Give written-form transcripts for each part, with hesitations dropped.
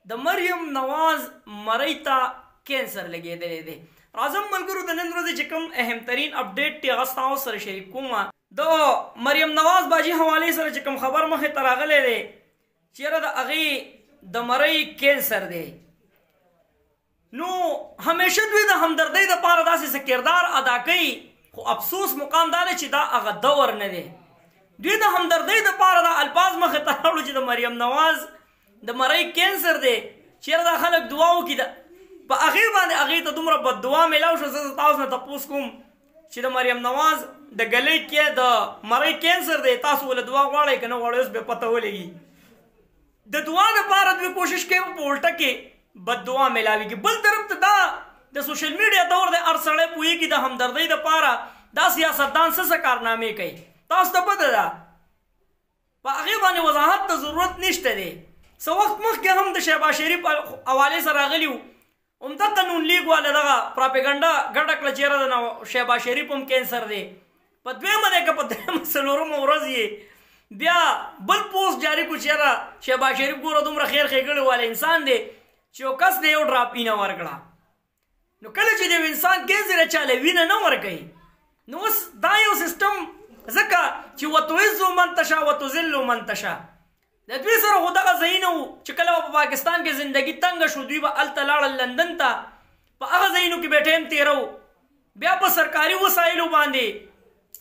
د مریم نواز مرۍ ته کینسر لګېدلی دی. راځم ملګرو د نن ورځې چې کوم اهم ترین اپډیټ دی هغه ستاسو سره شریک کوم. د مریم نواز باجي حوالې سره چې کوم خبر مخې ته راغلی دی چېرې د هغې د مرۍ کینسر دی، نو همیشه دوی د همدردۍ دپاره داسې څه کردار ادا کوي، خو افسوس مقام دا دی چې دا هغه دور نه دی. دوی د همدردۍ دپاره دا الفاظ مخې ته راوړو چې د مریم نواز د مرۍ کینسر دی، چېرې دا خلک دعا وکړي په هغې باندې هغې ته دومره بد دعا میلاو شوه. زه تاسو نه تپوس کوم چې د مریم نواز د ګلۍ کې د مرۍ کینسر دی، تاسو ولې دعا غواړئ که نه غواړئ اوس بیا پته ولګي. د دعا دپاره دوی کوشش کوي په الټه کې بد دعا میلاویږي. بل طرف ته دا د سوشل میډیا دور دی، هر سړی پوهېږي د همدردۍ دپاره دا سیاستدان څه کارنامې کوي. تاسو ته پته ده په هغې باندې وضاحت ته ضرورت نشته دی. څه وخت مخکې هم د شهباز شریف حوالې سره راغلي وو، همدغه نون لیګ والا دغه پراپیګنډا ګډه کړه چېرې د شهباز شریف هم کینسر دی. په دویمه دی که په درېیمه څلورمه ورځ یې بیا بل پوسټ جاري کړو چېرې شهباز شریف ګوره دومره خیر ښېګړې والا انسان دی چې یو کس دی یو ډراپ وینه ورکړه. نو کله چې د یو انسان کینسر چاله وینه نه ورکوي، نو اوس دا یو سیسټم ځکه چې وتعز من تشاء وتذل من تشاء د دوی سره خو دغه ځایونه وو چې کله په پاکستان کې زندګي تنګه شو دوی به هلته لاړل لندن ته، په هغه ځایونو کې به ټایم تېرو، بیا په سرکاري وسایلو باندې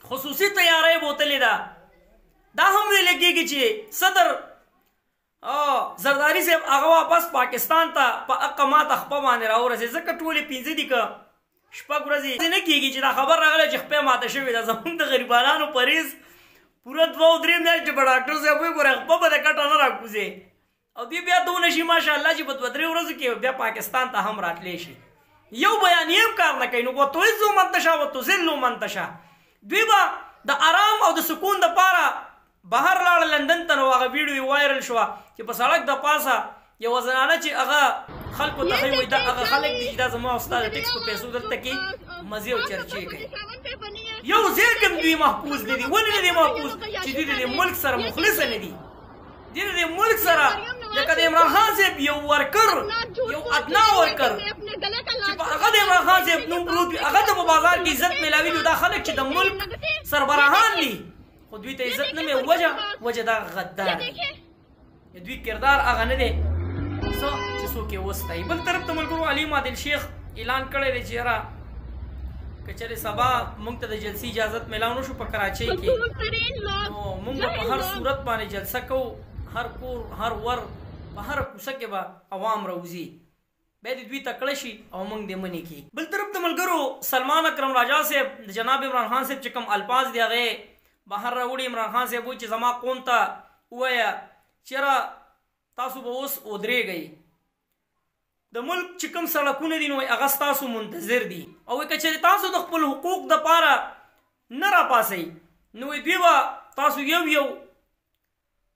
خصوصي تیاری بوتلې ده. دا هم ویل کېږي چې صدر زرداري صاحب هغه واپس پاکستان ته په حقه ماته خپه باندې راورسېد، ځکه ټولې پنځه دي که شپږ ورځې نه کېږي چې دا خبر راغلی چې خپه ماته شوې ده. زموږ د غریبانانو پریز پوره 2 او 3 میاشتې په ډاکټر صاحب وایي ګوره خپه به د کټه نه راکوځې، او دوی بیا دونه شي ماشاءالله چې په 2-3 ورځو کې بیا پاکستان ته هم راتلی شي. یو بیانیه هم کار نه کوي. نو وتعز من تشاء وتذل من تشاء دوی به د آرام او د سکون دپاره بهر لاړه لندن ته، نو هغه ویډیو وایرل شوه چې په سړک د پاسه یوه زنانه چې هغه خلکو ته ښایي وایي دا هغه خلک دي چې دا زما او ستا د ټکس په پیسو دلته کې مزې او چرچې کوي. یو ځای کې هم دوی محفوظ نه دي. ولې نه دي محفوظ؟ چې دوی د دې ملک سره مخلصه نه دي. دوی د دې ملک سره لکه د عمران خان صاحب یو ورکر، یو ادنا ورکر چې په هغه د عمران خان صاحب نوم پروت وي، هغه ته په بازار کې عزت میلاوي. دا خلک چې د ملک سربراهان دي خو دوی ته عزت نه مې وجه دا غدار دی. دوی کردار هغه نه دی څه چې څوک یې وستایي. بل طرف ته ملګرو علي عادل شیخ اعلان کړی دی چې یاره که چېرې سبا موږ ته د جلسې اجازت میلاو نه شو په کراچۍ کې، نو موږ به په هر صورت باندې جلسه کوو، هر کور هر ور په هر کوڅه کې به عوام راوځي، بیا دې دوی تکړه شي او موږ دې منې کړي. بل طرف ته ملګرو سلمان اکرم راجا صاحب د جناب عمران خان صاحب چې کوم الفاظ دي هغې بهر راوړي. عمران خان صاحب وایي چې زما قوم ته ووایه چېرې تاسو به اوس ودرېږئ، د ملک چې کوم سړکونه دي نو هغه ستاسو منتظر دي، او که چېرې تاسو د خپل حقوق دپاره نه راپاسئ نو دوی به تاسو یو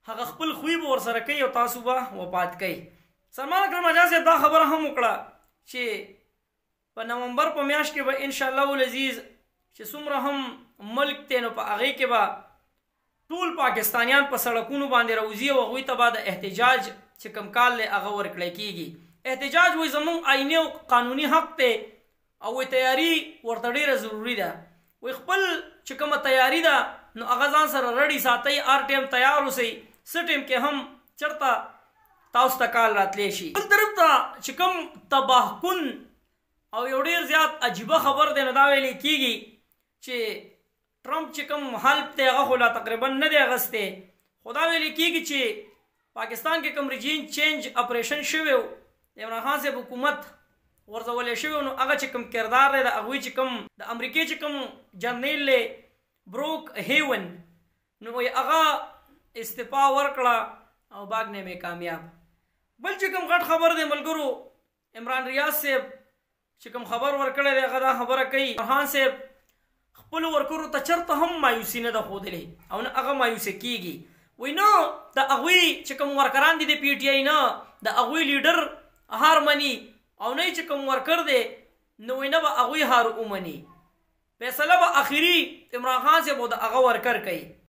هغه خپل خوی به ورسره کوي او تاسو به وفات کوئ. سلمان اکرم راجا صاحب دا خبره هم وکړه چې په نومبر په میاشت کې به انشاءالله العزیز چې څومره هم ملک دی نو په هغې کې به ټول پاکستانیان په سړکونو باندې راوځي او هغوی ته به د احتجاج چې کوم کال دی هغه ورکړی کېږي. احتجاج وایي زموږ آئیني او قانوني حق دی او وایي تیاري ورته ډېره ضروري ده. وایي خپل چې کومه تیاري ده نو هغه ځان سره رډي ساتئ، هر ټایم تیار اوسئ، څه ټایم کې هم چېرته تاسو ته کال راتلی شي. بل طرف ته چې کوم تباه کن او یو ډېر زیات عجیبه خبر دی نو دا ویلی کېږي چې ټرمپ چې کوم حلف دی هغه خو لا تقریبا نه دی اغستی، خو دا ویلی کېږي چې پاکستان کې کوم ریجین چینج اپریشن شوی و، د عمران خان صاحب حکومت ورځولی شوی نو هغه چې کوم کردار دی د هغوی چې کوم د امریکې چې کوم جنرل دی بروک هیون نو هغه استعفا ورکړه او باغ نه مې کامیاب. بل چې کوم غټ خبر دی ملګرو عمران ریاض صاحب چې کوم خبر ورکړی دی هغه دا خبره کوي خان صاحب خپلو ورکرو ته چېرته هم مایوسي نه ده ښودلې او نه هغه مایوسه کېږي. وایي نه د هغوی چې کوم ورکران دي د پی ټي آی نه د هغوی لیډر هار مني او نه چې کوم ورکر دی نو وایي نه به هغوی هار ومني، فیصله به اخري عمران خان صاحب او د هغه ورکر کوي.